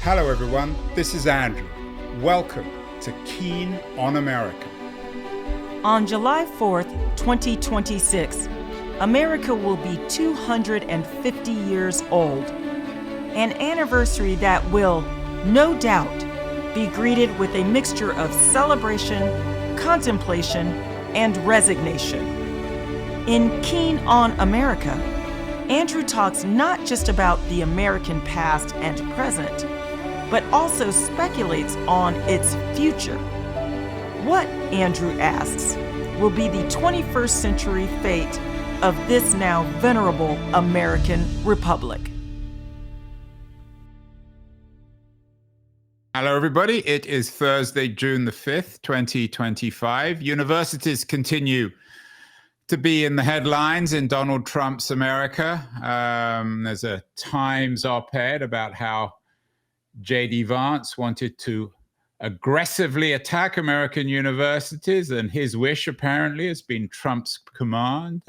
Hello everyone, this is Andrew. Welcome to Keen on America. On July 4th, 2026, America will be 250 years old, an anniversary that will, no doubt, be greeted with a mixture of celebration, contemplation, and resignation. In Keen on America, Andrew talks not just about the American past and present, but also speculates on its future. What, Andrew asks, will be the 21st century fate of this now venerable American republic? Hello everybody, it is Thursday, June the 5th, 2025. Universities continue to be in the headlines in Donald Trump's America. There's a Times op-ed about how J.D. Vance wanted to aggressively attack American universities, and his wish apparently has been Trump's command.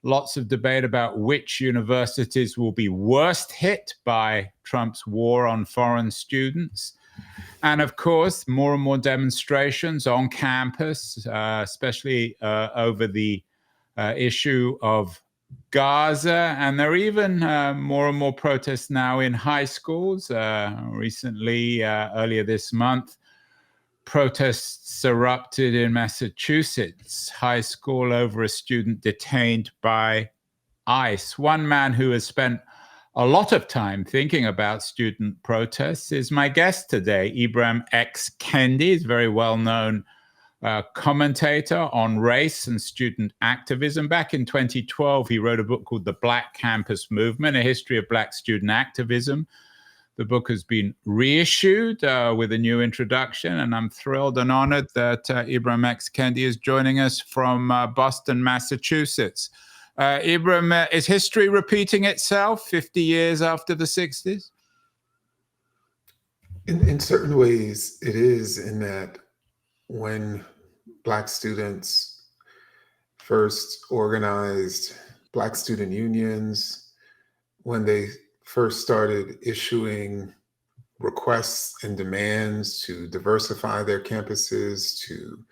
Lots of debate about which universities will be worst hit by Trump's war on foreign students. And of course, more and more demonstrations on campus, especially over the issue of Gaza. And there are even more and more protests now in high schools. Recently, earlier this month, protests erupted in Massachusetts high school over a student detained by ICE. One man who has spent a lot of time thinking about student protests is my guest today, Ibram X. Kendi. He's a very well-known commentator on race and student activism. Back in 2012, he wrote a book called The Black Campus Movement, A History of Black Student Activism. The book has been reissued with a new introduction, and I'm thrilled and honored that Ibram X. Kendi is joining us from Boston, Massachusetts. Ibram, is history repeating itself 50 years after the 60s? In certain ways, it is, in that when Black students first organized Black student unions, when they first started issuing requests and demands to diversify their campuses, to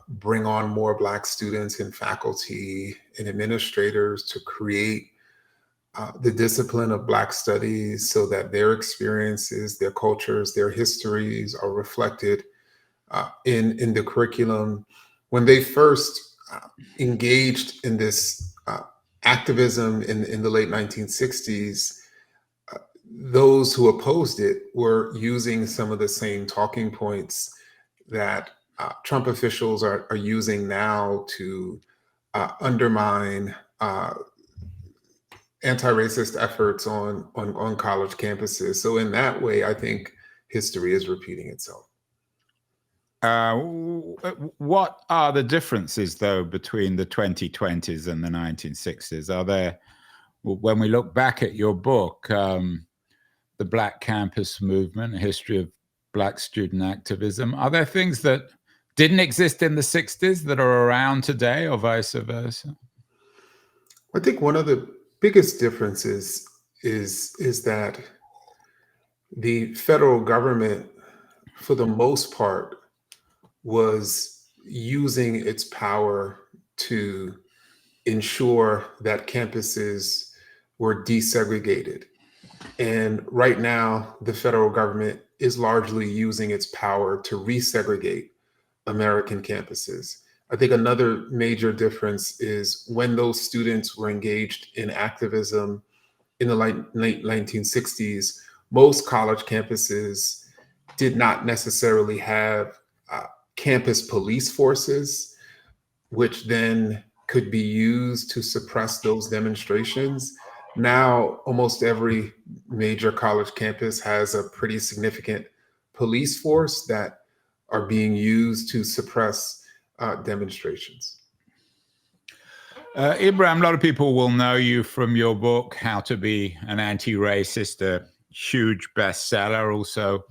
bring on more Black students in faculty and administrators, to create the discipline of Black studies so that their experiences, their cultures, their histories are reflected in the curriculum. When they first engaged in this activism in the late 1960s, those who opposed it were using some of the same talking points that Trump officials are using now to undermine anti-racist efforts on college campuses. So in that way, I think history is repeating itself. What are the differences, though, between the 2020s and the 1960s? Are there, when we look back at your book, The Black Campus Movement, A History of Black Student Activism, are there things that didn't exist in the 60s that are around today, or vice versa? I think one of the biggest differences is that the federal government, for the most part, was using its power to ensure that campuses were desegregated. And right now, the federal government is largely using its power to resegregate American campuses. I think another major difference is when those students were engaged in activism in the late 1960s, most college campuses did not necessarily have campus police forces, which then could be used to suppress those demonstrations. Now, almost every major college campus has a pretty significant police force that are being used to suppress demonstrations. Ibram, a lot of people will know you from your book, How to Be an Anti-Racist, a huge bestseller, also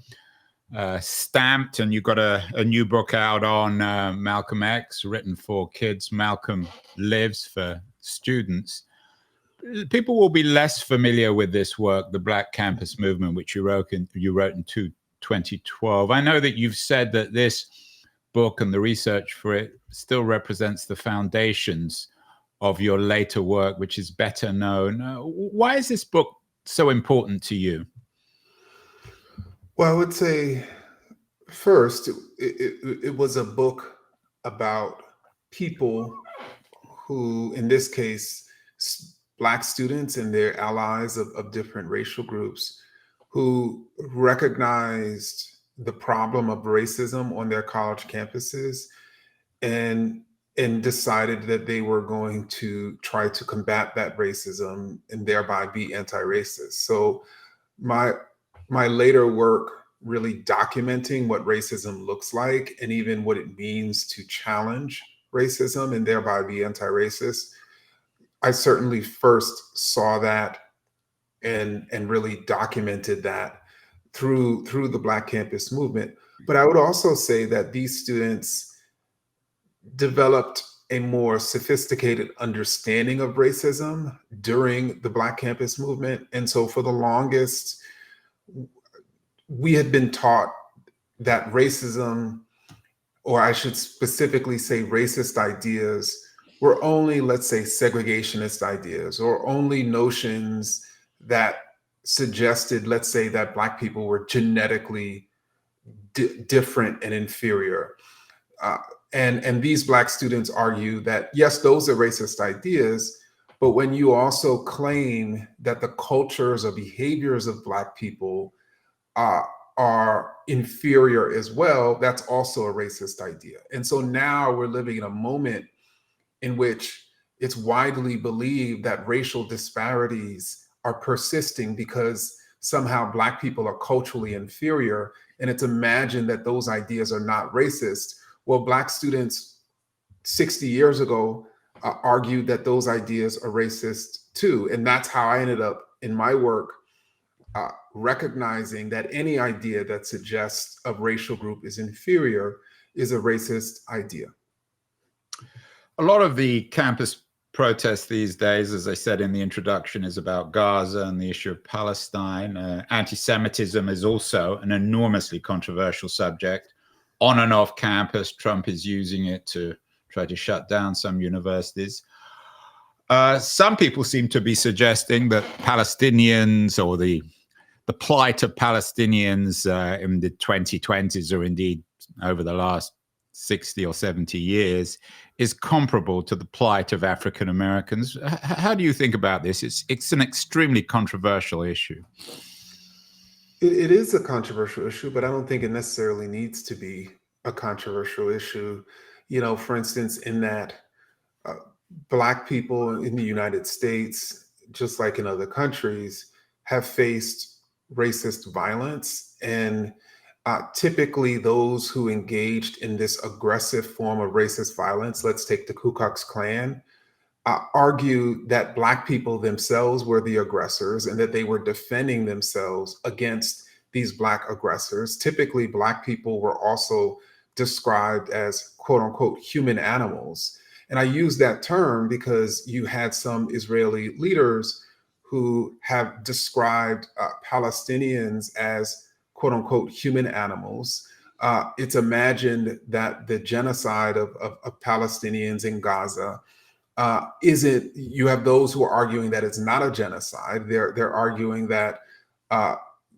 stamped, and you've got a new book out on Malcolm X, written for kids. Malcolm Lives for students. people will be less familiar with this work, the Black Campus Movement, which you wrote in 2012. I know that you've said that this book and the research for it still represents the foundations of your later work, which is better known. Why is this book so important to you? Well, I would say first, it was a book about people who, in this case, Black students and their allies of different racial groups, who recognized the problem of racism on their college campuses and decided that they were going to try to combat that racism and thereby be anti-racist. So my later work really documenting what racism looks like and even what it means to challenge racism and thereby be anti-racist. I certainly first saw that and really documented that through the Black Campus Movement. But I would also say that these students developed a more sophisticated understanding of racism during the Black Campus Movement. And so for the longest, we had been taught that racism, or I should specifically say racist ideas, were only, let's say, segregationist ideas, or only notions that suggested, let's say, that Black people were genetically different and inferior. And these Black students argue that, yes, those are racist ideas, but when you also claim that the cultures or behaviors of Black people are inferior as well, that's also a racist idea. And so now we're living in a moment in which it's widely believed that racial disparities are persisting because somehow Black people are culturally inferior, and it's imagined that those ideas are not racist. Well, Black students 60 years ago argued that those ideas are racist too. And that's how I ended up in my work recognizing that any idea that suggests a racial group is inferior is a racist idea. A lot of the campus protests these days, as I said in the introduction, is about Gaza and the issue of Palestine. Anti-Semitism is also an enormously controversial subject. On and off campus, Trump is using it to try to shut down some universities. Some people seem to be suggesting that Palestinians, or the plight of Palestinians in the 2020s, or indeed over the last 60 or 70 years, is comparable to the plight of African Americans. How do you think about this? It's an extremely controversial issue. It is a controversial issue, but I don't think it necessarily needs to be a controversial issue. You know, for instance, in that Black people in the United States, just like in other countries, have faced racist violence. And typically those who engaged in this aggressive form of racist violence, let's take the Ku Klux Klan, argue that Black people themselves were the aggressors and that they were defending themselves against these Black aggressors. Typically, Black people were also described as quote unquote human animals. And I use that term because you had some Israeli leaders who have described Palestinians as quote unquote human animals. It's imagined that the genocide of Palestinians in Gaza isn't, you have those who are arguing that it's not a genocide. They're arguing that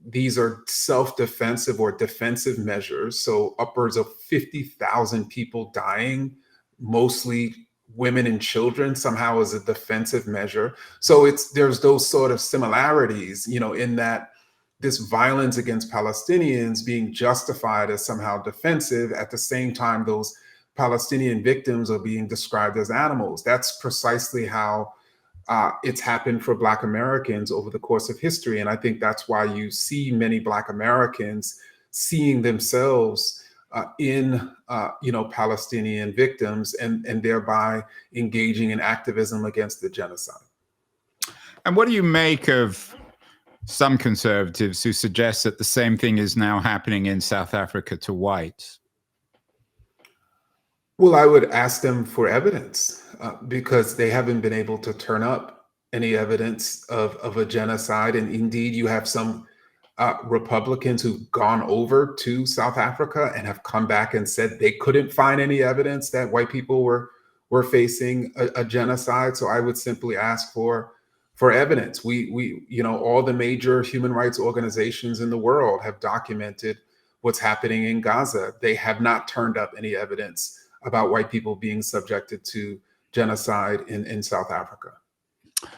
these are self-defensive or defensive measures. So upwards of 50,000 people dying, mostly women and children, somehow is a defensive measure. So there's those sort of similarities, you know, in that this violence against Palestinians being justified as somehow defensive, at the same time those Palestinian victims are being described as animals. That's precisely how it's happened for Black Americans over the course of history. And I think that's why you see many Black Americans seeing themselves in Palestinian victims and thereby engaging in activism against the genocide. And what do you make of some conservatives who suggest that the same thing is now happening in South Africa to whites? Well, I would ask them for evidence because they haven't been able to turn up any evidence of a genocide. And indeed, you have some Republicans who've gone over to South Africa and have come back and said they couldn't find any evidence that white people were facing a genocide. So I would simply ask for evidence. We all the major human rights organizations in the world have documented what's happening in Gaza. They have not turned up any evidence about white people being subjected to genocide in South Africa.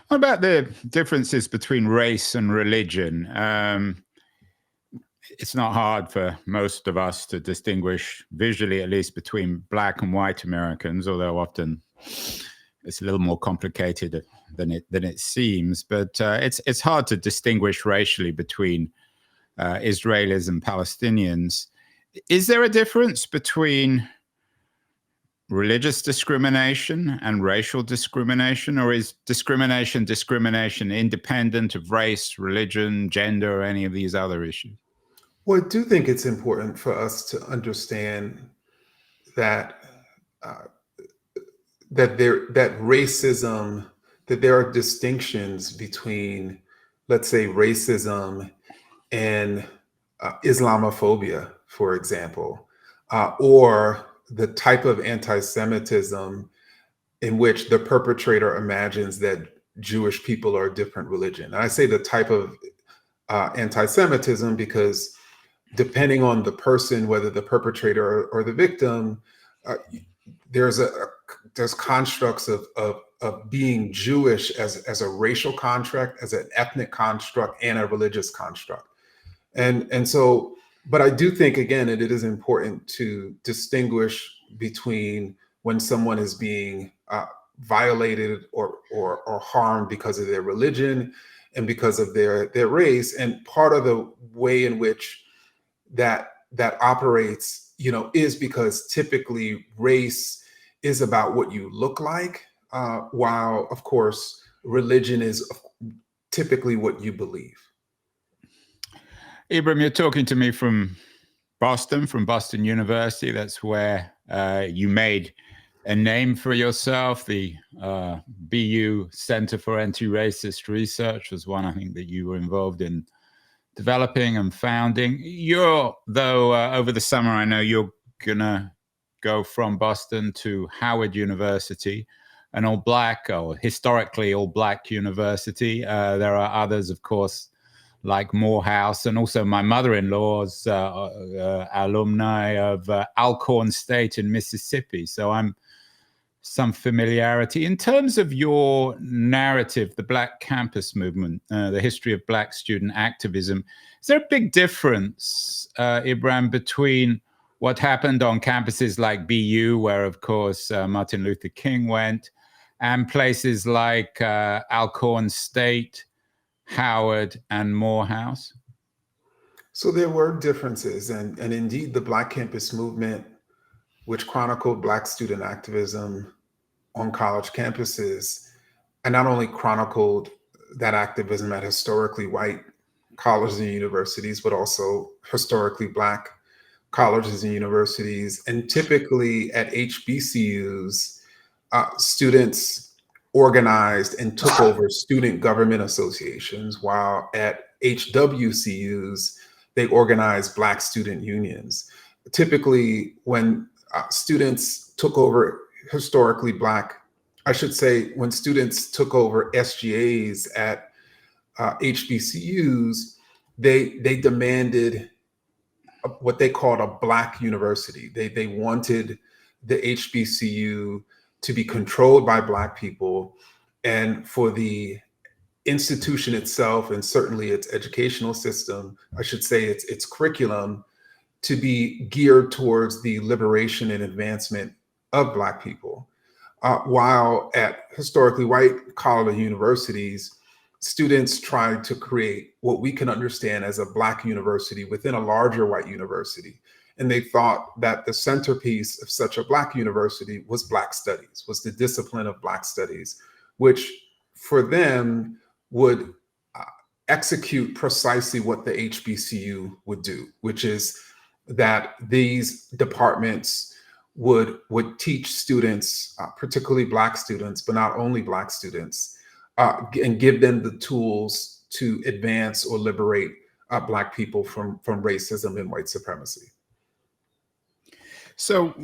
What about the differences between race and religion? It's not hard for most of us to distinguish visually, at least, between Black and white Americans, although often it's a little more complicated than it seems. But it's hard to distinguish racially between Israelis and Palestinians. Is there a difference between religious discrimination and racial discrimination, or is discrimination independent of race, religion, gender, or any of these other issues? Well, I do think it's important for us to understand that that racism, that there are distinctions between, let's say, racism and Islamophobia, for example, or the type of anti-Semitism in which the perpetrator imagines that Jewish people are a different religion. And I say the type of anti-Semitism because depending on the person, whether the perpetrator or the victim, there's constructs of being Jewish as a racial construct, as an ethnic construct, and a religious construct. And so, but I do think, again, it is important to distinguish between when someone is being violated or harmed because of their religion and because of their race. And part of the way in which that operates, is because typically race is about what you look like, while, of course, religion is typically what you believe. Ibram, you're talking to me from Boston University. That's where you made a name for yourself. The BU Center for Anti-Racist Research was one, I think, that you were involved in developing and founding. Over the summer, I know you're gonna go from Boston to Howard University, an historically all-Black university. There are others, of course, like Morehouse, and also my mother-in-law's alumni of Alcorn State in Mississippi. So I'm some familiarity. In terms of your narrative, the Black campus movement, the history of Black student activism, is there a big difference, Ibram, between what happened on campuses like BU, where, of course, Martin Luther King went, and places like Alcorn State, Howard, and Morehouse? So there were differences, and indeed the Black campus movement, which chronicled Black student activism on college campuses, and not only chronicled that activism at historically white colleges and universities, but also historically Black colleges and universities. And typically at HBCUs, students organized and took over student government associations, while at HWCUs, they organized Black student unions. Typically, when students took over historically Black, when students took over SGAs at HBCUs, they demanded what they called a Black university. They wanted the HBCU to be controlled by Black people, and for the institution itself, and certainly its educational system, its curriculum, to be geared towards the liberation and advancement of Black people. While at historically white college universities, students tried to create what we can understand as a Black university within a larger white university. And they thought that the centerpiece of such a Black university was Black studies, was the discipline of Black studies, which for them would execute precisely what the HBCU would do, which is that these departments would teach students, particularly Black students, but not only Black students, and give them the tools to advance or liberate Black people from racism and white supremacy. So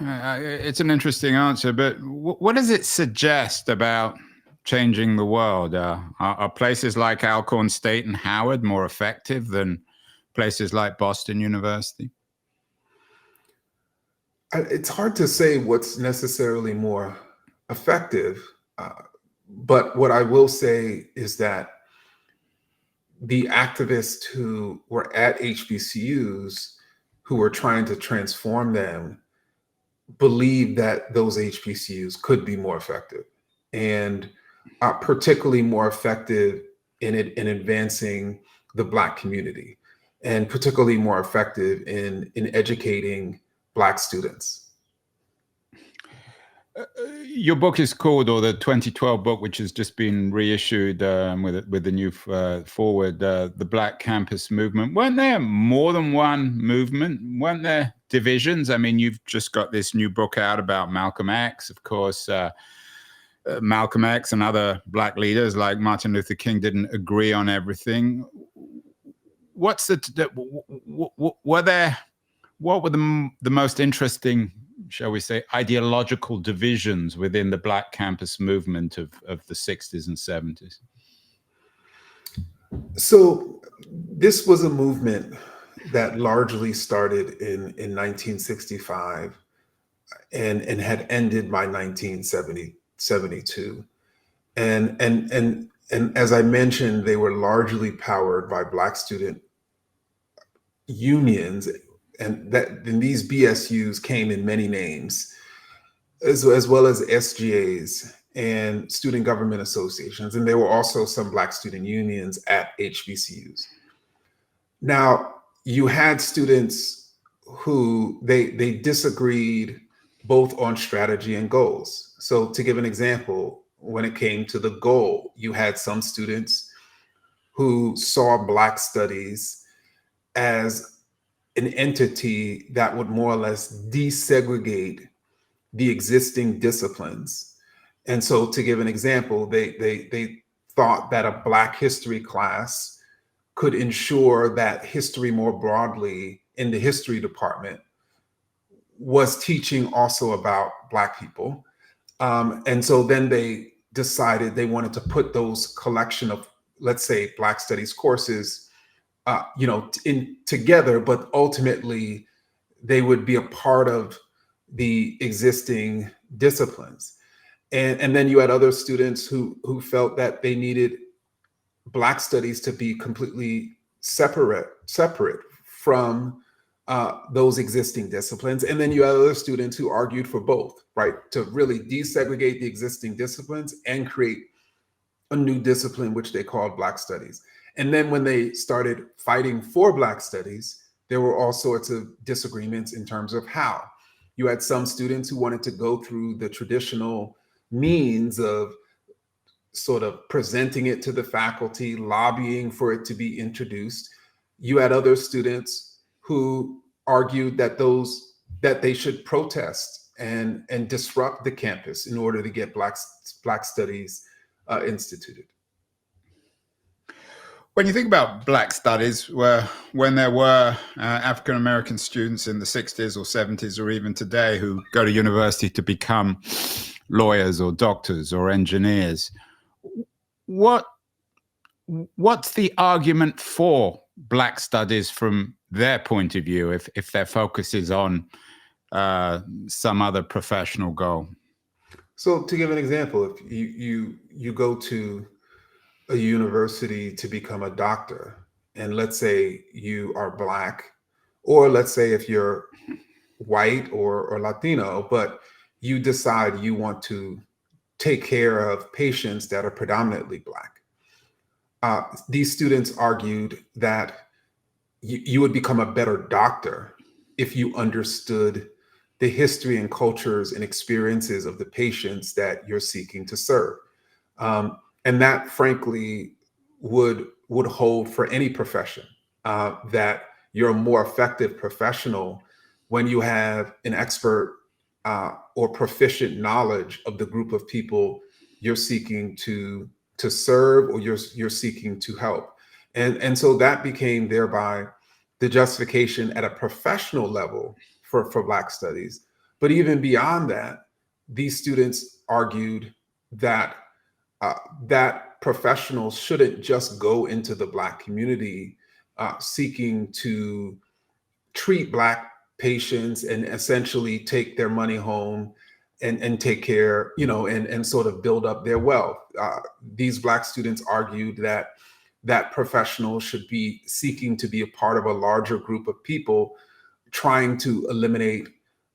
it's an interesting answer, but what does it suggest about changing the world? Are places like Alcorn State and Howard more effective than places like Boston University? It's hard to say what's necessarily more effective, but what I will say is that the activists who were at HBCUs who were trying to transform them believed that those HBCUs could be more effective, and particularly more effective in advancing the Black community, and particularly more effective in educating Black students. Your book is called, or the 2012 book, which has just been reissued with the new forward, The Black Campus Movement. Weren't there more than one movement? Weren't there divisions? I mean, you've just got this new book out about Malcolm X. Of course, Malcolm X and other Black leaders like Martin Luther King didn't agree on everything. What were the most interesting, shall we say, ideological divisions within the Black campus movement of the 60s and 70s? So this was a movement that largely started in 1965 and had ended by 1972. And as I mentioned, they were largely powered by Black student unions, and these BSUs came in many names, as well as SGAs and student government associations. And there were also some Black student unions at HBCUs. Now, you had students who they disagreed both on strategy and goals. So to give an example, when it came to the goal, you had some students who saw Black studies as an entity that would more or less desegregate the existing disciplines. And so to give an example, they thought that a Black history class could ensure that history more broadly in the history department was teaching also about Black people. And so then they decided they wanted to put those collection of, let's say, Black studies courses in together, but ultimately they would be a part of the existing disciplines. And then you had other students who felt that they needed Black studies to be completely separate from those existing disciplines. And then you had other students who argued for both, right? To really desegregate the existing disciplines and create a new discipline, which they called Black studies. And then when they started fighting for Black studies, there were all sorts of disagreements in terms of how. You had some students who wanted to go through the traditional means of sort of presenting it to the faculty, lobbying for it to be introduced. You had other students who argued that they should protest and disrupt the campus in order to get Black studies instituted. When you think about Black studies, when there were African-American students in the 60s or 70s or even today who go to university to become lawyers or doctors or engineers, what's the argument for Black studies from their point of view if their focus is on some other professional goal? So to give an example, if you go to a university to become a doctor, and let's say you are Black, or let's say if you're white or Latino, but you decide you want to take care of patients that are predominantly Black. These students argued that you would become a better doctor if you understood the history and cultures and experiences of the patients that you're seeking to serve. And that, frankly, would hold for any profession, that you're a more effective professional when you have an expert or proficient knowledge of the group of people you're seeking to serve, or you're seeking to help. And so that became thereby the justification at a professional level for Black studies. But even beyond that, these students argued that that professionals shouldn't just go into the Black community seeking to treat Black patients and essentially take their money home and take care, and sort of build up their wealth. These Black students argued that professionals should be seeking to be a part of a larger group of people trying to eliminate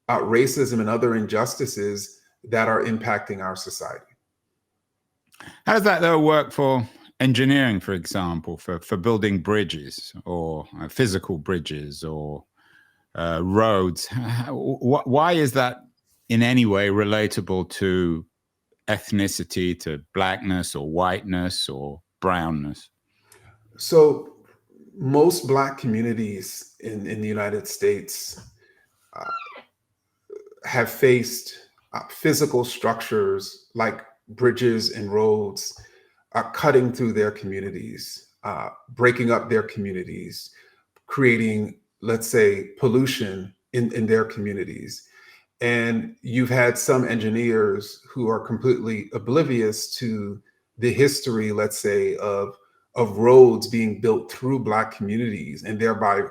racism and other injustices that are impacting our society. How does that though work for engineering, for example, for building bridges or physical bridges or roads? Why is that in any way relatable to ethnicity, to Blackness or whiteness or brownness? So most Black communities in the United States have faced physical structures like bridges and roads cutting through their communities, breaking up their communities, creating, let's say, pollution in their communities. And you've had some engineers who are completely oblivious to the history, let's say, of roads being built through Black communities and thereby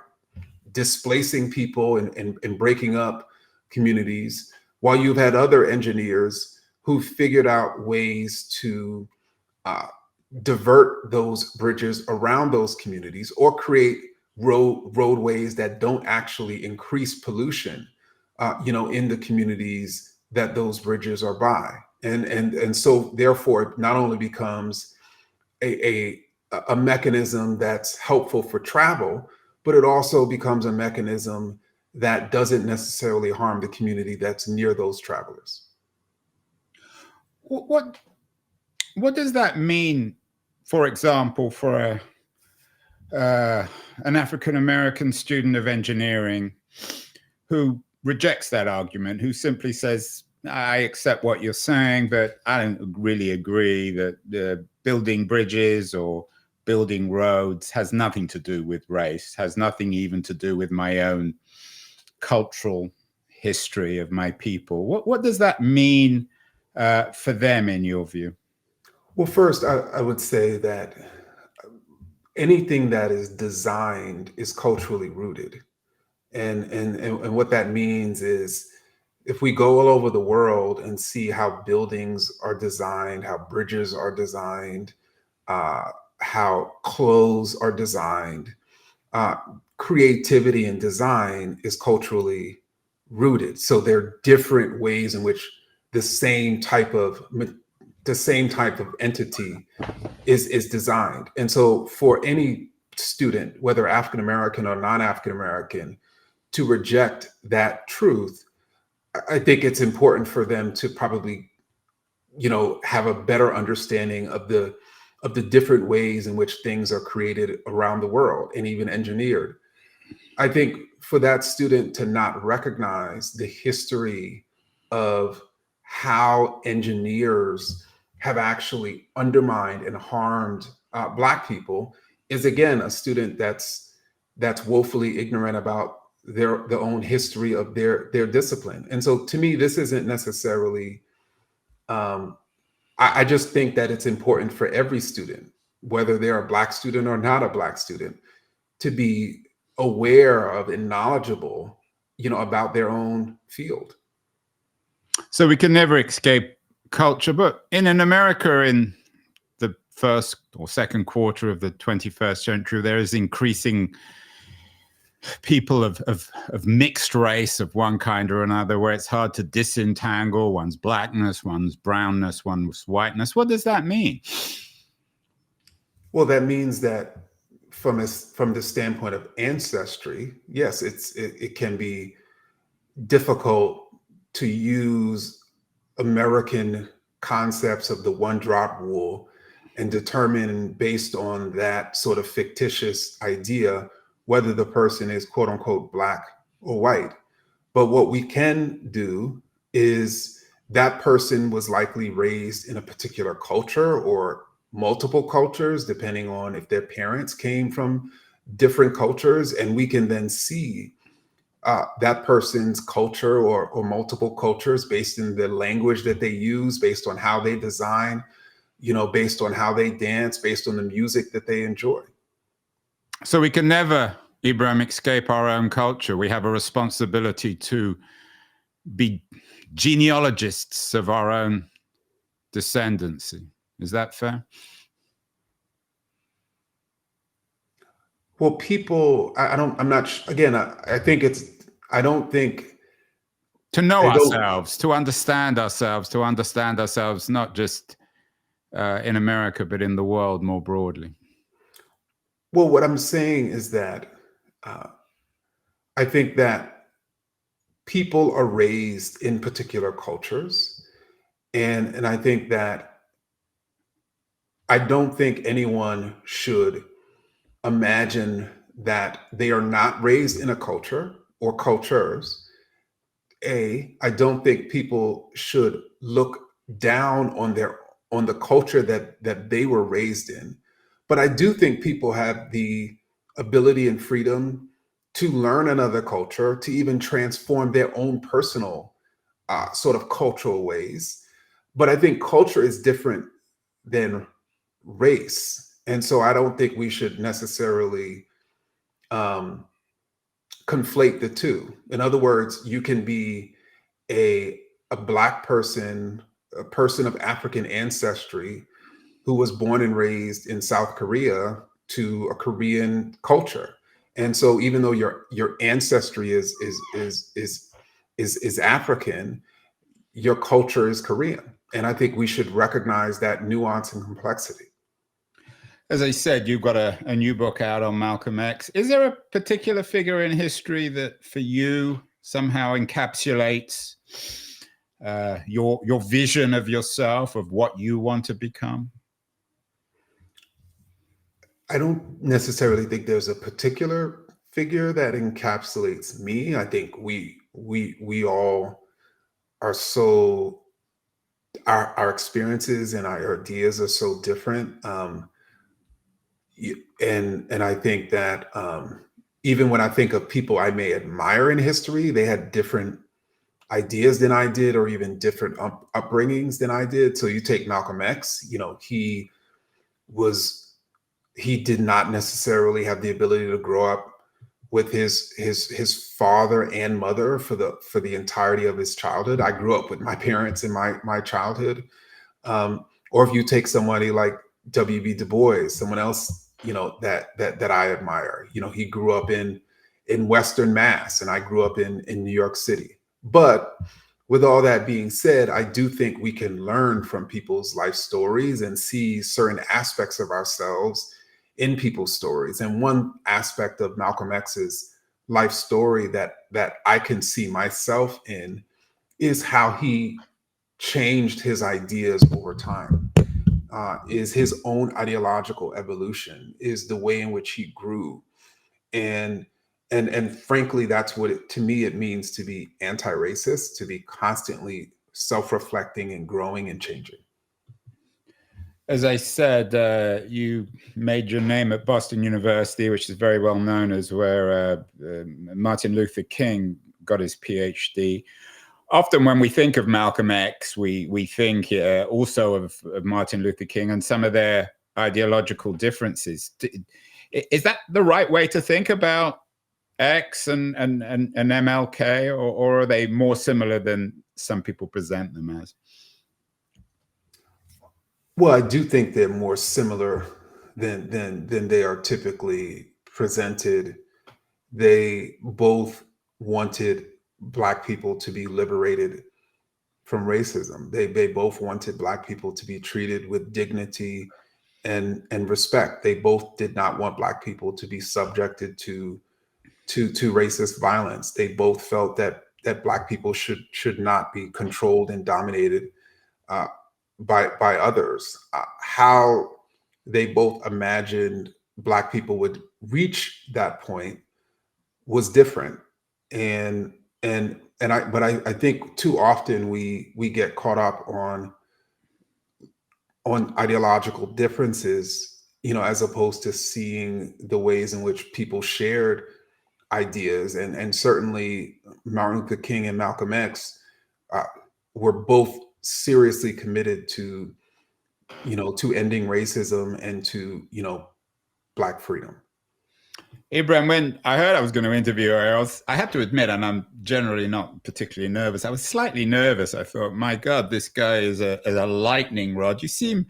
displacing people and breaking up communities, while you've had other engineers who figured out ways to divert those bridges around those communities or create roadways that don't actually increase pollution, in the communities that those bridges are by. And so therefore it not only becomes a mechanism that's helpful for travel, but it also becomes a mechanism that doesn't necessarily harm the community that's near those travelers. What does that mean, for example, for an African-American student of engineering who rejects that argument, who simply says, I accept what you're saying, but I don't really agree that building bridges or building roads has nothing to do with race, has nothing even to do with my own cultural history of my people. What does that mean for them, in your view? Well, first, I would say that anything that is designed is culturally rooted. And what that means is, if we go all over the world and see how buildings are designed, how bridges are designed, how clothes are designed, creativity and design is culturally rooted. So there are different ways in which the same type of entity is designed. And so for any student, whether African American or non-African American, to reject that truth, I think it's important for them to probably, have a better understanding of the different ways in which things are created around the world and even engineered. I think for that student to not recognize the history of how engineers have actually undermined and harmed Black people is, again, a student that's woefully ignorant about their own history of their discipline. And so to me, this isn't necessarily, I just think that it's important for every student, whether they're a Black student or not a Black student, to be aware of and knowledgeable, about their own field. So we can never escape culture, but in America, in the first or second quarter of the 21st century, there is increasing people of mixed race of one kind or another, where it's hard to disentangle one's Blackness, one's brownness, one's whiteness. What does that mean? Well, that means that from the standpoint of ancestry, yes, it can be difficult to use American concepts of the one drop rule and determine, based on that sort of fictitious idea, whether the person is quote unquote Black or white. But what we can do is that person was likely raised in a particular culture or multiple cultures, depending on if their parents came from different cultures. And we can then see that person's culture or multiple cultures based in the language that they use, based on how they design, based on how they dance, based on the music that they enjoy. So we can never, Ibram, escape our own culture. We have a responsibility to be genealogists of our own descendancy. Is that fair? Well, people, I'm not, again, I think I don't think. To know ourselves, to understand ourselves, not just in America, but in the world more broadly. Well, what I'm saying is that I think that people are raised in particular cultures. And I think that I don't think anyone should imagine that they are not raised in a culture or cultures. I don't think people should look down on the culture that they were raised in. But I do think people have the ability and freedom to learn another culture, to even transform their own personal sort of cultural ways. But I think culture is different than race. And so I don't think we should necessarily conflate the two. In other words, you can be a Black person, a person of African ancestry who was born and raised in South Korea to a Korean culture. And so even though your ancestry is African, your culture is Korean. And I think we should recognize that nuance and complexity. As I said, you've got a new book out on Malcolm X. Is there a particular figure in history that for you somehow encapsulates your vision of yourself, of what you want to become? I don't necessarily think there's a particular figure that encapsulates me. I think we all are so, our experiences and our ideas are so different. And I think that even when I think of people I may admire in history, they had different ideas than I did, or even different upbringings than I did. So you take Malcolm X, he did not necessarily have the ability to grow up with his father and mother for the entirety of his childhood. I grew up with my parents in my childhood. Or if you take somebody like W.B. Du Bois, someone else, that I admire, he grew up in Western Mass, and I grew up in New York City. But with all that being said, I do think we can learn from people's life stories and see certain aspects of ourselves in people's stories. And one aspect of Malcolm X's life story that I can see myself in is how he changed his ideas over time, is his own ideological evolution, is the way in which he grew. And frankly, that's what to me, it means to be anti-racist, to be constantly self-reflecting and growing and changing. As I said, you made your name at Boston University, which is very well known as where Martin Luther King got his PhD. Often when we think of Malcolm X, we think also of Martin Luther King and some of their ideological differences. Is that the right way to think about X and MLK, or are they more similar than some people present them as? Well, I do think they're more similar than they are typically presented. They both wanted Black people to be liberated from racism. They both wanted Black people to be treated with dignity and respect. They both did not want Black people to be subjected to racist violence. They both felt that Black people should not be controlled and dominated by others. How they both imagined Black people would reach that point was different. And I think too often we get caught up on ideological differences, as opposed to seeing the ways in which people shared ideas. And certainly Martin Luther King and Malcolm X uh, were both seriously committed to ending racism and to Black freedom. Ibram, when I heard I was going to interview her, I have to admit, and I'm generally not particularly nervous, I was slightly nervous. I thought, my God, this guy is a lightning rod. You seem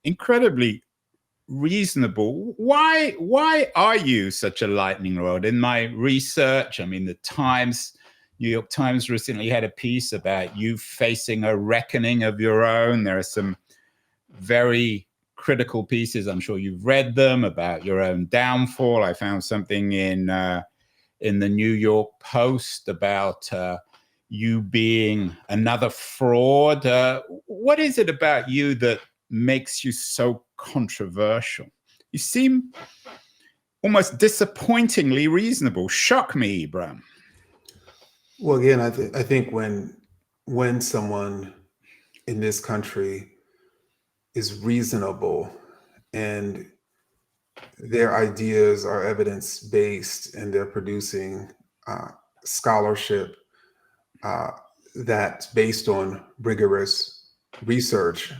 incredibly reasonable. Why are you such a lightning rod? In my research, I mean, New York Times recently had a piece about you facing a reckoning of your own. There are some very critical pieces, I'm sure you've read them, about your own downfall. I found something in the New York Post about you being another fraud. What is it about you that makes you so controversial? You seem almost disappointingly reasonable. Shock me, Ibram. Well, again, I think when someone in this country is reasonable and their ideas are evidence-based and they're producing scholarship that's based on rigorous research,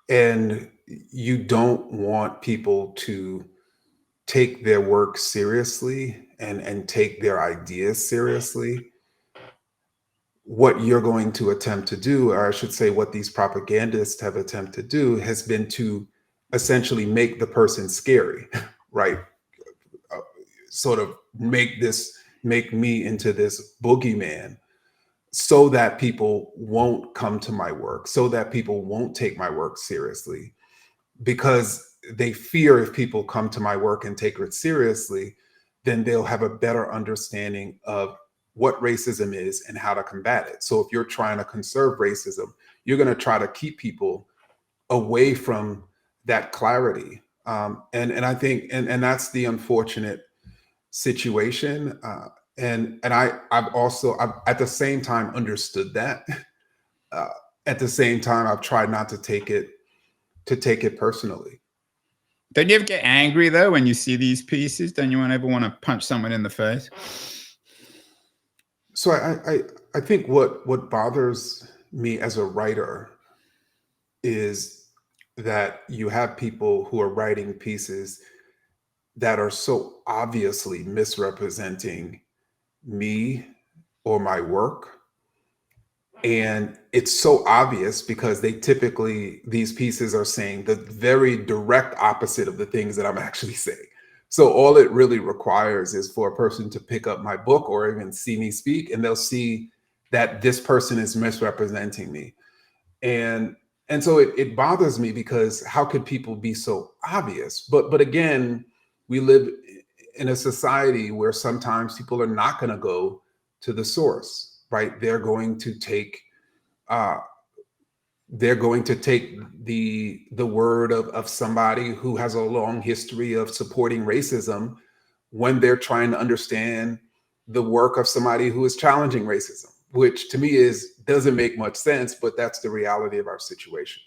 and you don't want people to take their work seriously and take their ideas seriously, what you're going to attempt to do, or I should say what these propagandists have attempted to do, has been to essentially make the person scary, right? Sort of make me into this boogeyman so that people won't come to my work, so that people won't take my work seriously, because they fear if people come to my work and take it seriously, then they'll have a better understanding of what racism is and how to combat it. So if you're trying to conserve racism, you're going to try to keep people away from that clarity. And I think, and that's the unfortunate situation. I've at the same time understood that. At the same time, I've tried not to take it personally. Don't you ever get angry though when you see these pieces? Don't you ever want to punch someone in the face? So I think what bothers me as a writer is that you have people who are writing pieces that are so obviously misrepresenting me or my work. And it's so obvious because these pieces are saying the very direct opposite of the things that I'm actually saying. So all it really requires is for a person to pick up my book or even see me speak, and they'll see that this person is misrepresenting me. And so it bothers me, because how could people be so obvious? But again, we live in a society where sometimes people are not going to go to the source, right? They're going to take the word of somebody who has a long history of supporting racism when they're trying to understand the work of somebody who is challenging racism, which to me doesn't make much sense, but that's the reality of our situation.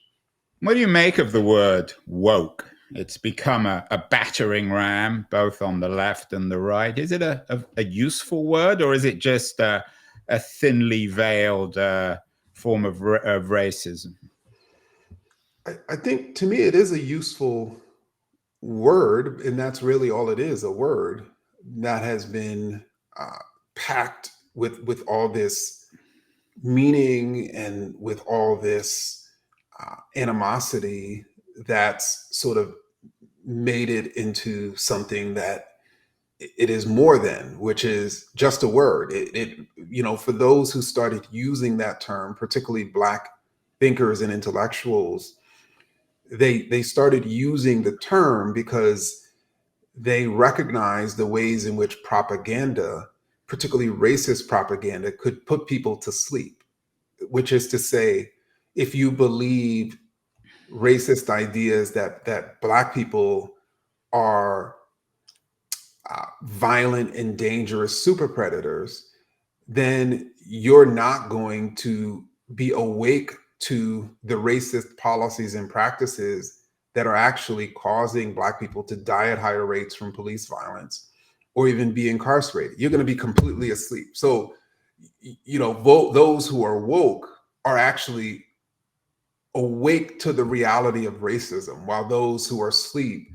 What do you make of the word woke? It's become a battering ram, both on the left and the right. Is it a useful word, or is it just a thinly veiled form of racism? I think, to me, it is a useful word, and that's really all it is, a word that has been packed with all this meaning and with all this animosity that's sort of made it into something that it is more than, which is just a word. For those who started using that term, particularly Black thinkers and intellectuals, they started using the term because they recognized the ways in which propaganda, particularly racist propaganda, could put people to sleep, which is to say, if you believe racist ideas that Black people are violent and dangerous super predators, then you're not going to be awake to the racist policies and practices that are actually causing Black people to die at higher rates from police violence or even be incarcerated. You're going to be completely asleep. So, those who are woke are actually awake to the reality of racism, while those who are asleep,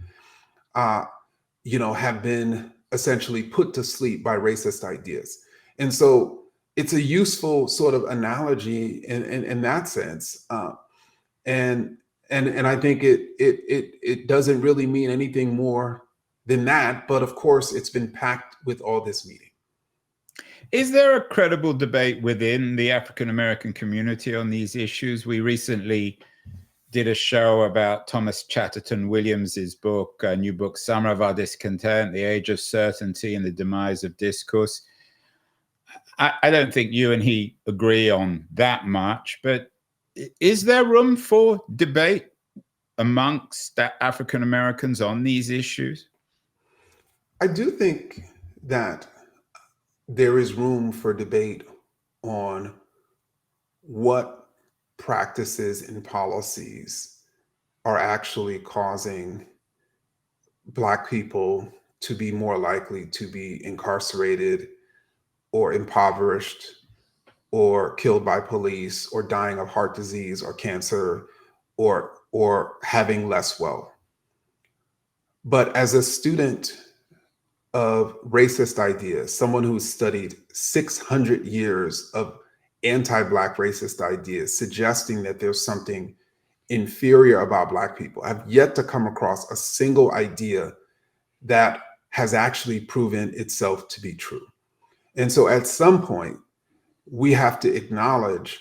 have been essentially put to sleep by racist ideas. And so it's a useful sort of analogy in that sense. And I think it doesn't really mean anything more than that. But of course, it's been packed with all this meaning. Is there a credible debate within the African American community on these issues? We recently did a show about Thomas Chatterton Williams's book, new book, Summer of Our Discontent, The Age of Certainty and the Demise of Discourse. I don't think you and he agree on that much, but is there room for debate amongst African Americans on these issues? I do think that there is room for debate on what practices and policies are actually causing Black people to be more likely to be incarcerated or impoverished or killed by police or dying of heart disease or cancer or having less wealth. But as a student of racist ideas, someone who's studied 600 years of anti-Black racist ideas, suggesting that there's something inferior about Black people, I've yet to come across a single idea that has actually proven itself to be true. And so at some point, we have to acknowledge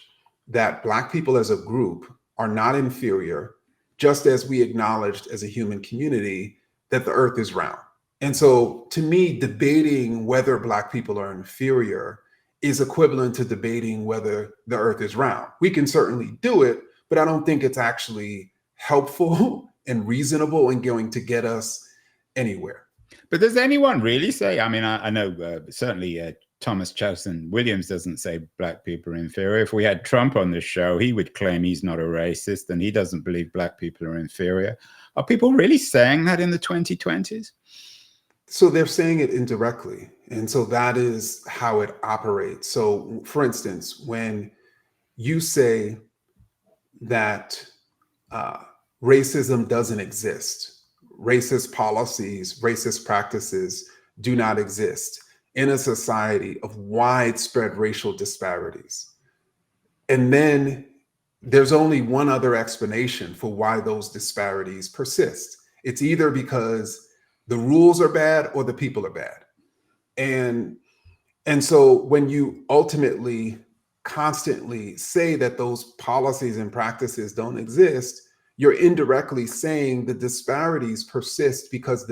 that Black people as a group are not inferior, just as we acknowledged as a human community that the earth is round. And so to me, debating whether Black people are inferior is equivalent to debating whether the earth is round. We can certainly do it, but I don't think it's actually helpful and reasonable and going to get us anywhere. But does anyone really say, I mean, I know certainly Thomas Chatterton Williams doesn't say Black people are inferior. If we had Trump on this show, he would claim he's not a racist and he doesn't believe Black people are inferior. Are people really saying that in the 2020s? So they're saying it indirectly. And so that is how it operates. So for instance, when you say that racism doesn't exist, racist policies, racist practices do not exist in a society of widespread racial disparities. And then there's only one other explanation for why those disparities persist. It's either because the rules are bad or the people are bad. And so when you ultimately constantly say that those policies and practices don't exist, you're indirectly saying the disparities persist because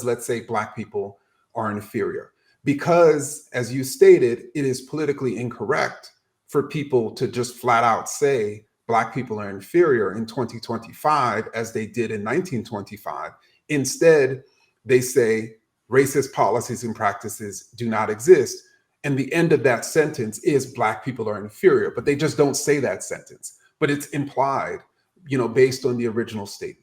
let's say Black people are inferior. Because, as you stated, it is politically incorrect for people to just flat out say Black people are inferior in 2025 as they did in 1925. Instead, they say racist policies and practices do not exist. And the end of that sentence is Black people are inferior, but they just don't say that sentence. But it's implied, based on the original statement.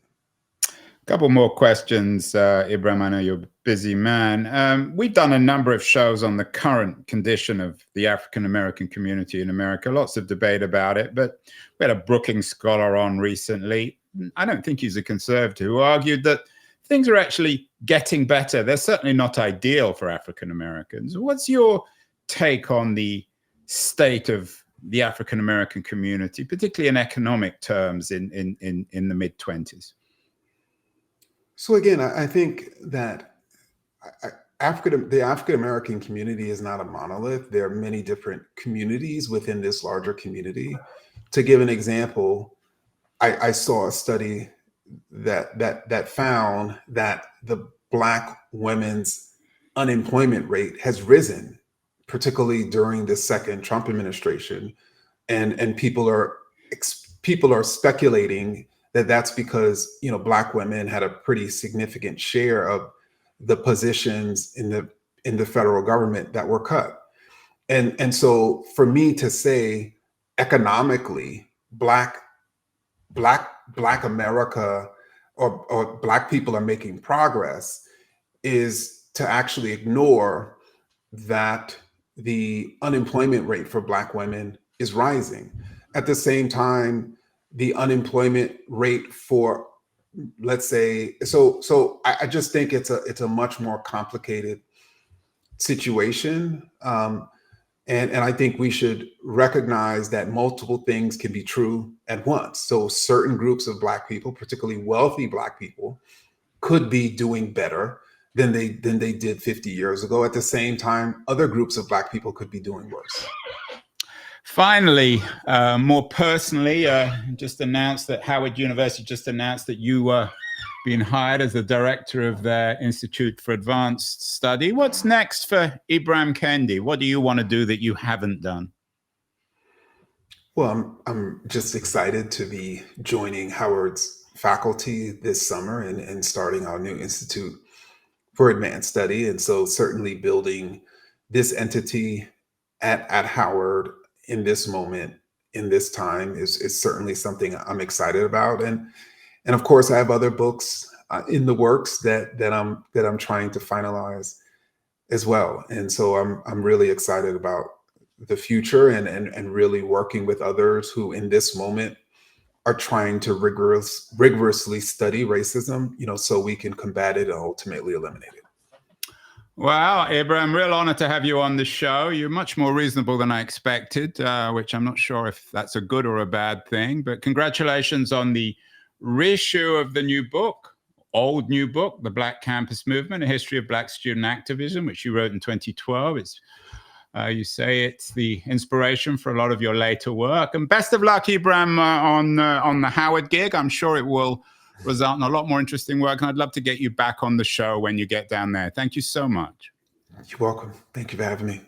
A couple more questions, Ibram. I know you're a busy man. We've done a number of shows on the current condition of the African American community in America. Lots of debate about it, but we had a Brookings scholar on recently. I don't think he's a conservative, who argued that things are actually getting better. They're certainly not ideal for African Americans. What's your take on the state of the African American community, particularly in economic terms, in the mid-20s? So again, I think that the African American community is not a monolith. There are many different communities within this larger community. To give an example, I saw a study that found that the Black women's unemployment rate has risen, particularly during the second Trump administration, and people are speculating that that's because Black women had a pretty significant share of the positions in the federal government that were cut. And so for me to say economically, Black America or Black people are making progress is to actually ignore that the unemployment rate for Black women is rising. At the same time, the unemployment rate for, let's say, so I just think it's a much more complicated situation. And I think we should recognize that multiple things can be true at once. So certain groups of Black people, particularly wealthy Black people, could be doing better than they did 50 years ago. At the same time, other groups of Black people could be doing worse. Finally, more personally, just announced that Howard University just announced that you were being hired as the director of their Institute for Advanced Study. What's next for Ibram Kendi? What do you want to do that you haven't done? Well, I'm just excited to be joining Howard's faculty this summer and starting our new Institute for Advanced Study. And so certainly building this entity at Howard in this moment, in this time, is certainly something I'm excited about. And of course, I have other books in the works that I'm trying to finalize as well. And so I'm really excited about the future and really working with others who in this moment are trying to rigorously study racism, so we can combat it and ultimately eliminate it. Well, Ibram, real honor to have you on the show. You're much more reasonable than I expected, which I'm not sure if that's a good or a bad thing, but congratulations on the reissue of the new book, old new book, The Black Campus Movement, A History of Black Student Activism, which you wrote in 2012. It's you say it's the inspiration for a lot of your later work. And best of luck, Ibram, on the Howard gig. I'm sure it will result in a lot more interesting work. And I'd love to get you back on the show when you get down there. Thank you so much. You're welcome. Thank you for having me.